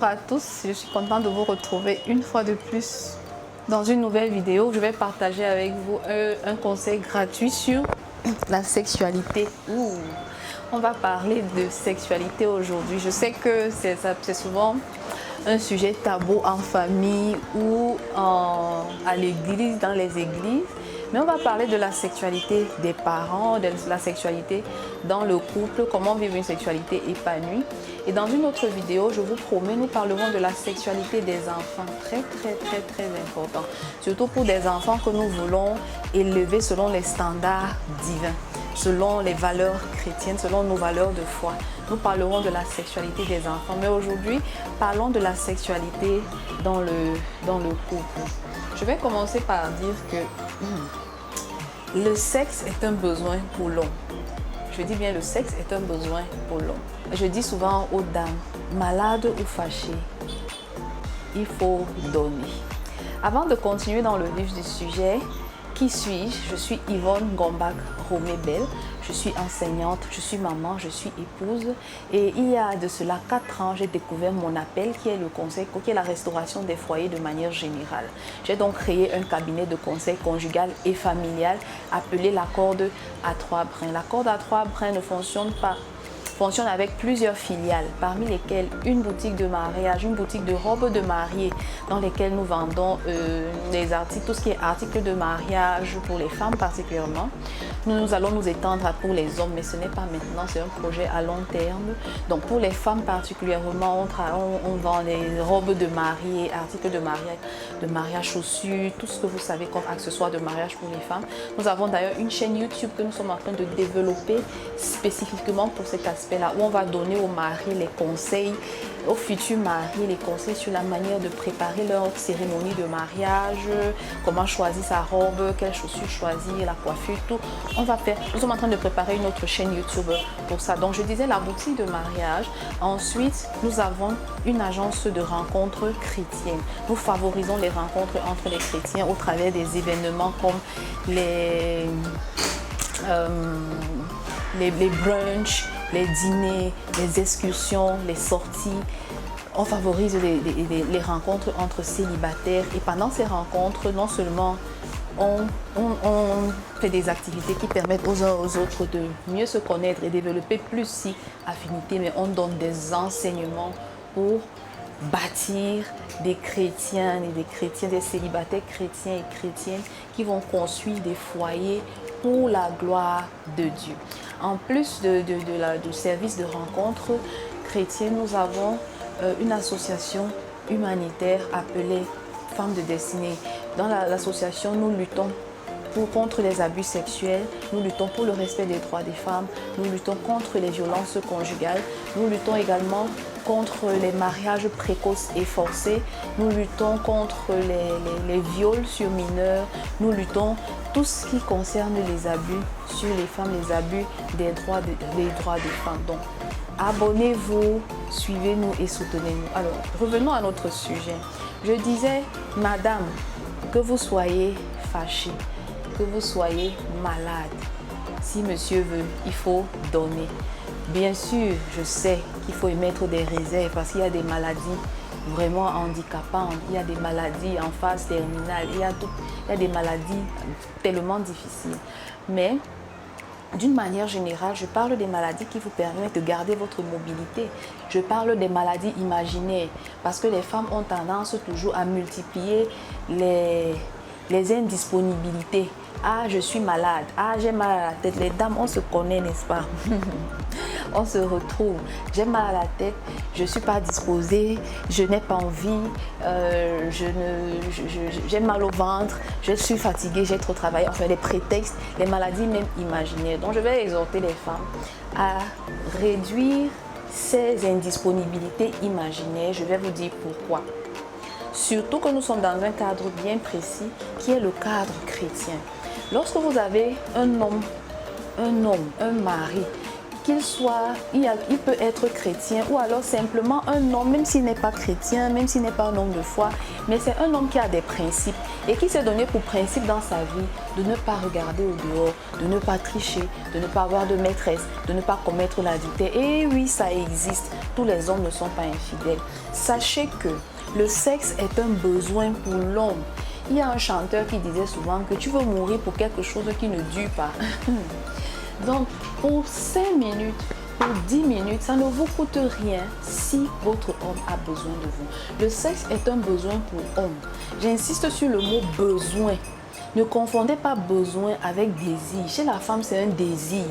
Bonjour à tous, je suis contente de vous retrouver une fois de plus dans une nouvelle vidéo. Je vais partager avec vous un conseil gratuit sur la sexualité. On va parler de sexualité aujourd'hui. Je sais que c'est souvent un sujet tabou en famille ou à l'église, dans les églises. Mais on va parler de la sexualité des parents, de la sexualité dans le couple, comment vivre une sexualité épanouie. Et dans une autre vidéo, je vous promets, nous parlerons de la sexualité des enfants. Très important. Surtout pour des enfants que nous voulons élever selon les standards divins, selon les valeurs chrétiennes, selon nos valeurs de foi. Nous parlerons de la sexualité des enfants. Mais aujourd'hui, parlons de la sexualité dans le couple. Je vais commencer par dire que le sexe est un besoin pour l'homme. Je dis bien le sexe est un besoin pour l'homme. Je dis souvent aux dames, malades ou fâchées, il faut donner. Avant de continuer dans le vif du sujet, qui suis-je? Je suis Yvonne Gombak Romé-Belle. Je suis enseignante, je suis maman, je suis épouse. Et il y a de cela 4 ans, j'ai découvert mon appel qui est le conseil, qui est la restauration des foyers de manière générale. J'ai donc créé un cabinet de conseil conjugal et familial appelé la corde à 3 brins. La corde à 3 brins ne fonctionne avec plusieurs filiales, parmi lesquelles une boutique de mariage, une boutique de robes de mariée, dans lesquelles nous vendons des articles, tout ce qui est articles de mariage pour les femmes particulièrement. Nous allons nous étendre pour les hommes, mais ce n'est pas maintenant, c'est un projet à long terme. Donc pour les femmes particulièrement, on vend les robes de mariée, articles de mariage, chaussures, tout ce que vous savez comme accessoires de mariage pour les femmes. Nous avons d'ailleurs une chaîne YouTube que nous sommes en train de développer spécifiquement pour cet aspect-là, où on va donner aux maris les conseils, aux futurs maris les conseils sur la manière de préparer leur cérémonie de mariage, comment choisir sa robe, quelles chaussures choisir, la coiffure, tout. Nous sommes en train de préparer une autre chaîne YouTube pour ça. Donc je disais la boutique de mariage. Ensuite, nous avons une agence de rencontres chrétiennes. Nous favorisons les rencontres entre les chrétiens au travers des événements comme les brunchs, les dîners, les excursions, les sorties. On favorise les rencontres entre célibataires et pendant ces rencontres, non seulement on fait des activités qui permettent aux uns aux autres de mieux se connaître et développer plus si affinité, mais on donne des enseignements pour bâtir des chrétiens et des chrétiens, des célibataires chrétiens et chrétiennes qui vont construire des foyers pour la gloire de Dieu. En plus du service de rencontre chrétienne, nous avons une association humanitaire appelée Femmes de Destinée. Dans l'association, nous luttons contre les abus sexuels, nous luttons pour le respect des droits des femmes, nous luttons contre les violences conjugales, nous luttons également contre les mariages précoces et forcés, nous luttons contre les viols sur mineurs, nous luttons tout ce qui concerne les abus sur les femmes, les abus des droits des femmes. Donc, abonnez-vous, suivez-nous et soutenez-nous. Alors, revenons à notre sujet. Je disais, madame, que vous soyez fâchée, que vous soyez malade, si monsieur veut, il faut donner. Bien sûr, je sais qu'il faut émettre des réserves parce qu'il y a des maladies vraiment handicapantes, il y a des maladies en phase terminale, il y a des maladies tellement difficiles. Mais d'une manière générale, je parle des maladies qui vous permettent de garder votre mobilité. Je parle des maladies imaginaires parce que les femmes ont tendance toujours à multiplier les indisponibilités. Ah, je suis malade. Ah, j'ai mal à la tête. Les dames, on se connaît, n'est-ce pas? On se retrouve. J'ai mal à la tête, je ne suis pas disposée, je n'ai pas envie, j'ai mal au ventre, je suis fatiguée, j'ai trop travaillé. Enfin, les prétextes, les maladies même imaginaires. Donc, je vais exhorter les femmes à réduire ces indisponibilités imaginaires. Je vais vous dire pourquoi. Surtout que nous sommes dans un cadre bien précis qui est le cadre chrétien. Lorsque vous avez un homme, un mari il peut être chrétien ou alors simplement un homme, même s'il n'est pas chrétien, même s'il n'est pas un homme de foi, mais c'est un homme qui a des principes et qui s'est donné pour principe dans sa vie de ne pas regarder au dehors, de ne pas tricher, de ne pas avoir de maîtresse, de ne pas commettre l'adultère. Et oui, ça existe. Tous les hommes ne sont pas infidèles. Sachez que le sexe est un besoin pour l'homme. Il y a un chanteur qui disait souvent que tu veux mourir pour quelque chose qui ne dure pas. Donc, pour 5 minutes, pour 10 minutes, ça ne vous coûte rien si votre homme a besoin de vous. Le sexe est un besoin pour homme. J'insiste sur le mot besoin. Ne confondez pas besoin avec désir. Chez la femme, c'est un désir.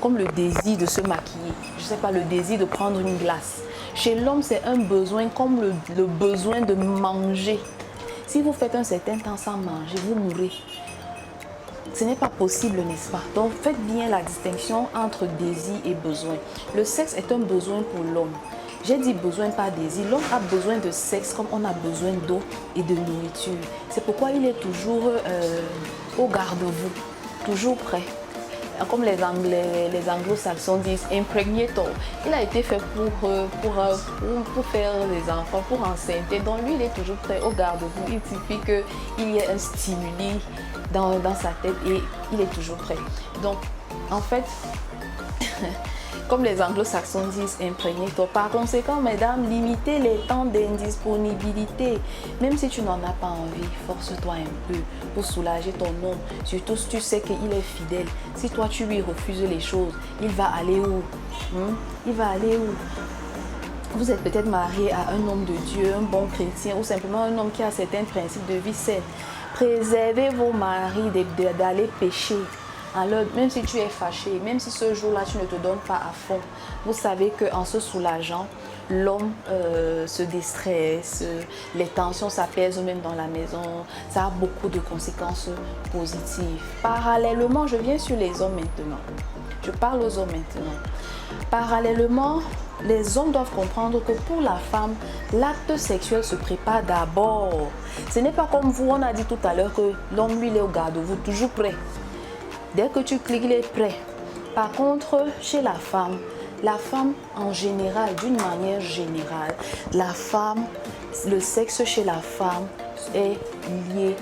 Comme le désir de se maquiller. Je ne sais pas, le désir de prendre une glace. Chez l'homme, c'est un besoin comme le besoin de manger. Si vous faites un certain temps sans manger, vous mourrez. Ce n'est pas possible, n'est-ce pas? Donc, faites bien la distinction entre désir et besoin. Le sexe est un besoin pour l'homme. J'ai dit besoin, pas désir. L'homme a besoin de sexe comme on a besoin d'eau et de nourriture. C'est pourquoi il est toujours au garde-vous, toujours prêt. Comme les anglo-saxons disent, impregnator. Il a été fait pour faire des enfants, pour enceinter. Donc lui, il est toujours prêt au garde-vous. Il suffit qu'il y ait un stimuli dans sa tête et il est toujours prêt. Donc, en fait, comme les anglo-saxons disent, impregnator. Par conséquent, mesdames, limitez les temps d'indisponibilité. Même si tu n'en as pas envie, force-toi un peu pour soulager ton homme. Surtout si tu sais qu'il est fidèle. Si toi, tu lui refuses les choses, il va aller où? Il va aller où? Vous êtes peut-être marié à un homme de Dieu, un bon chrétien ou simplement un homme qui a certains principes de vie saine. Préservez vos maris d'aller pécher. Alors, même si tu es fâché, même si ce jour-là tu ne te donnes pas à fond, vous savez qu'en se soulageant, l'homme se déstresse, les tensions s'apaisent même dans la maison, ça a beaucoup de conséquences positives. Parallèlement, je viens sur les hommes maintenant. Je parle aux hommes maintenant. Parallèlement, les hommes doivent comprendre que pour la femme, l'acte sexuel se prépare d'abord. Ce n'est pas comme vous, on a dit tout à l'heure que l'homme, lui, il est au garde-vous, toujours prêt. Dès que tu cliques, il est prêt. Par contre, chez la femme en général, d'une manière générale, le sexe chez la femme est lié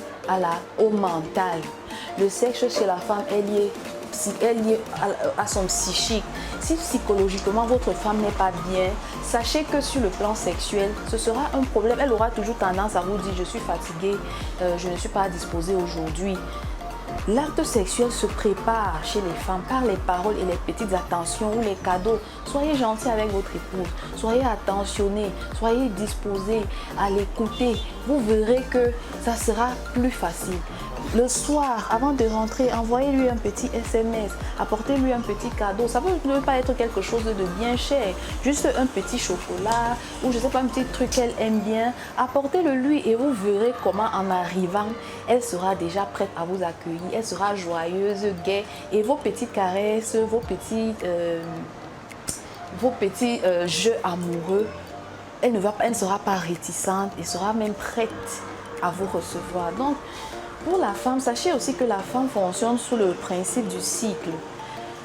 au mental. Le sexe chez la femme est lié à son psychique. Si psychologiquement votre femme n'est pas bien, sachez que sur le plan sexuel, ce sera un problème. Elle aura toujours tendance à vous dire je suis fatiguée, je ne suis pas disposée aujourd'hui. L'acte sexuel se prépare chez les femmes par les paroles et les petites attentions ou les cadeaux. Soyez gentil avec votre épouse, soyez attentionné, soyez disposé à l'écouter. Vous verrez que ça sera plus facile. Le soir, avant de rentrer, envoyez-lui un petit SMS, apportez-lui un petit cadeau. Ça ne peut pas être quelque chose de bien cher, juste un petit chocolat ou je ne sais pas, un petit truc qu'elle aime bien. Apportez-le lui et vous verrez comment en arrivant, elle sera déjà prête à vous accueillir. Elle sera joyeuse, gaie et vos petites caresses, vos petits jeux amoureux, elle ne sera pas réticente et sera même prête à vous recevoir. Donc, pour la femme, sachez aussi que la femme fonctionne sous le principe du cycle.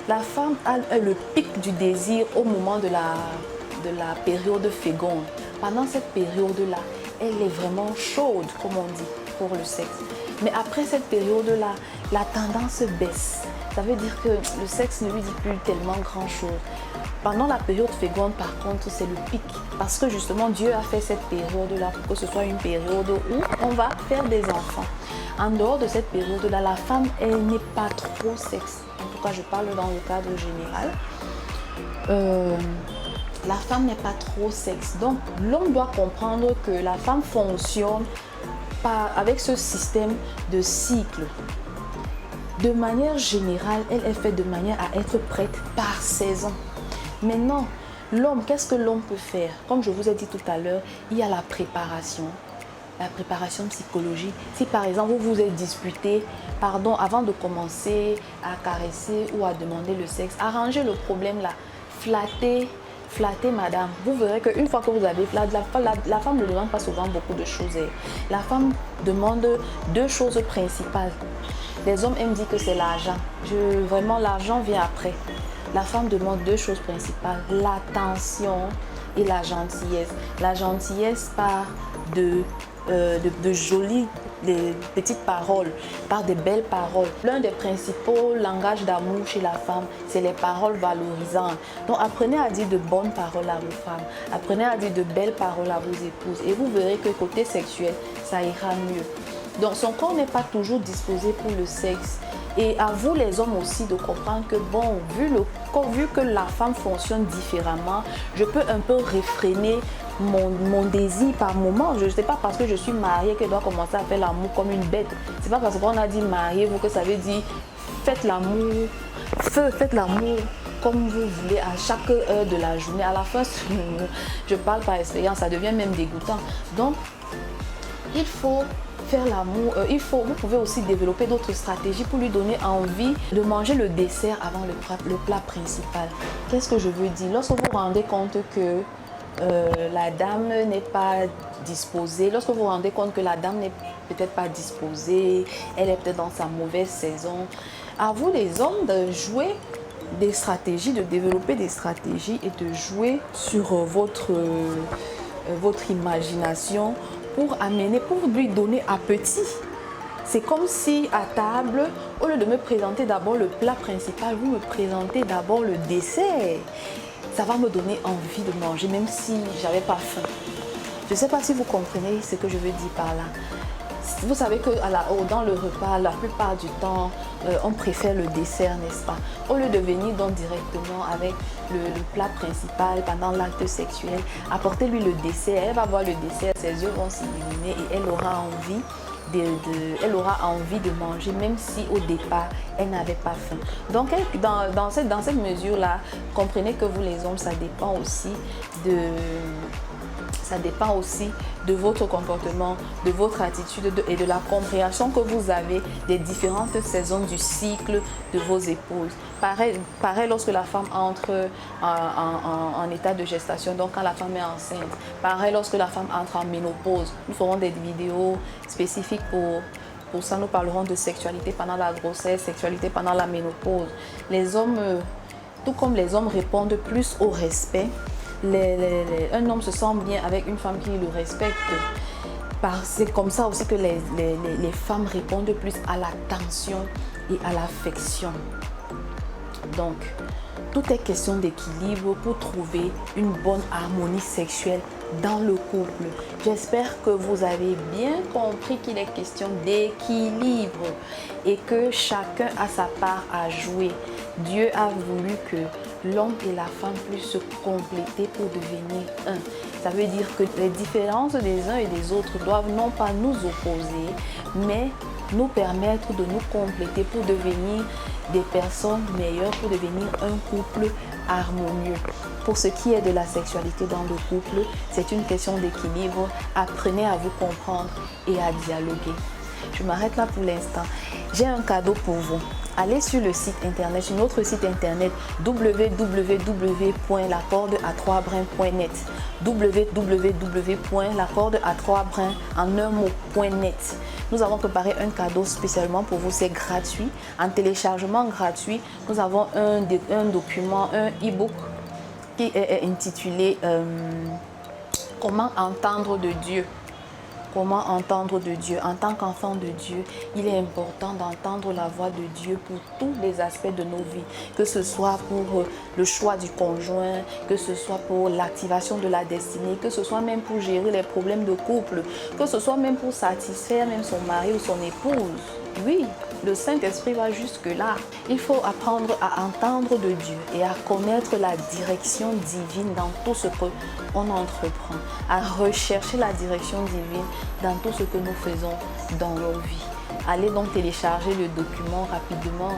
La femme a le pic du désir au moment de la période féconde. Pendant cette période-là, elle est vraiment chaude, comme on dit, pour le sexe. Mais après cette période-là, la tendance baisse. Ça veut dire que le sexe ne lui dit plus tellement grand-chose. Pendant la période féconde, par contre, c'est le pic. Parce que justement, Dieu a fait cette période-là pour que ce soit une période où on va faire des enfants. En dehors de cette période-là, la femme, elle n'est pas trop sexe. En tout cas, je parle dans le cadre général. La femme n'est pas trop sexe. Donc, l'homme doit comprendre que la femme fonctionne avec ce système de cycle. De manière générale, elle est faite de manière à être prête par saison. Maintenant, l'homme, qu'est-ce que l'homme peut faire? Comme je vous ai dit tout à l'heure, il y a la préparation psychologique. Si par exemple vous vous êtes disputé, avant de commencer à caresser ou à demander le sexe, arrangez le problème là, flattez madame. Vous verrez qu'une fois que vous avez flatté, la femme ne demande pas souvent beaucoup de choses. La femme demande 2 choses principales. Les hommes aiment dire que c'est l'argent. Vraiment, l'argent vient après. la femme demande deux choses principales, l'attention et la gentillesse. La gentillesse part de jolies des petites paroles, par des belles paroles. L'un des principaux langages d'amour chez la femme, c'est les paroles valorisantes. Donc apprenez à dire de bonnes paroles à vos femmes, apprenez à dire de belles paroles à vos épouses et vous verrez que côté sexuel, ça ira mieux. Donc son corps n'est pas toujours disposé pour le sexe. Et à vous les hommes aussi de comprendre que bon, vu que la femme fonctionne différemment, je peux un peu réfréner mon désir par moment. Je ne sais pas parce que je suis mariée que je dois commencer à faire l'amour comme une bête. C'est pas parce qu'on a dit mariez-vous que ça veut dire faites l'amour, faites l'amour comme vous voulez à chaque heure de la journée. À la fin, je parle par expérience, ça devient même dégoûtant. Donc, il faut faire l'amour, vous pouvez aussi développer d'autres stratégies pour lui donner envie de manger le dessert avant le plat principal. Qu'est-ce que je veux dire? Lorsque vous vous rendez compte que la dame n'est pas disposée, lorsque vous vous rendez compte que la dame n'est peut-être pas disposée, elle est peut-être dans sa mauvaise saison, à vous les hommes de jouer des stratégies, de développer des stratégies et de jouer sur votre imagination pour lui donner appétit. C'est comme si à table, au lieu de me présenter d'abord le plat principal, vous me présentez d'abord le dessert. Ça va me donner envie de manger, même si j'avais pas faim. Je ne sais pas si vous comprenez ce que je veux dire par là. Vous savez que dans le repas, la plupart du temps, on préfère le dessert, n'est-ce pas? Au lieu de venir donc directement avec le plat principal pendant l'acte sexuel, apportez-lui le dessert. Elle va voir le dessert, ses yeux vont s'illuminer et elle aura envie de manger, même si au départ, elle n'avait pas faim. Donc, dans cette mesure-là, comprenez que vous les hommes, ça dépend aussi de votre comportement, de votre attitude et de la compréhension que vous avez des différentes saisons du cycle de vos épouses. Pareil lorsque la femme entre en état de gestation, donc quand la femme est enceinte. Pareil lorsque la femme entre en ménopause. Nous ferons des vidéos spécifiques pour ça. Nous parlerons de sexualité pendant la grossesse, sexualité pendant la ménopause. Les hommes, tout comme les hommes répondent plus au respect, un homme se sent bien avec une femme qui le respecte. C'est comme ça aussi que les femmes répondent plus à l'attention et à l'affection. Donc, tout est question d'équilibre pour trouver une bonne harmonie sexuelle dans le couple. J'espère que vous avez bien compris qu'il est question d'équilibre et que chacun a sa part à jouer. Dieu a voulu que l'homme et la femme puissent se compléter pour devenir un. Ça veut dire que les différences des uns et des autres doivent non pas nous opposer, mais nous permettre de nous compléter pour devenir des personnes meilleures, pour devenir un couple harmonieux. Pour ce qui est de la sexualité dans le couple, c'est une question d'équilibre. Apprenez à vous comprendre et à dialoguer. Je m'arrête là pour l'instant. J'ai un cadeau pour vous. Allez sur le site internet, sur notre site internet www.lacorde-à-3brins.net www.lacorde-à-3brins en un mot.net. Nous avons préparé un cadeau spécialement pour vous, c'est gratuit. En téléchargement gratuit, nous avons un document, un e-book qui est intitulé Comment entendre de Dieu. Comment entendre de Dieu? En tant qu'enfant de Dieu, il est important d'entendre la voix de Dieu pour tous les aspects de nos vies, que ce soit pour le choix du conjoint, que ce soit pour l'activation de la destinée, que ce soit même pour gérer les problèmes de couple, que ce soit même pour satisfaire même son mari ou son épouse. Oui, le Saint-Esprit va jusque-là. Il faut apprendre à entendre de Dieu et à connaître la direction divine dans tout ce qu'on entreprend, à rechercher la direction divine dans tout ce que nous faisons dans nos vies. Allez donc télécharger le document rapidement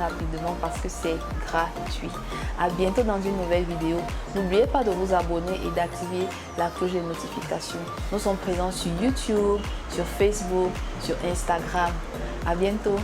parce que c'est gratuit. À bientôt dans une nouvelle vidéo. N'oubliez pas de vous abonner et d'activer la cloche de notification. Nous sommes présents sur YouTube, sur Facebook, sur Instagram. À bientôt.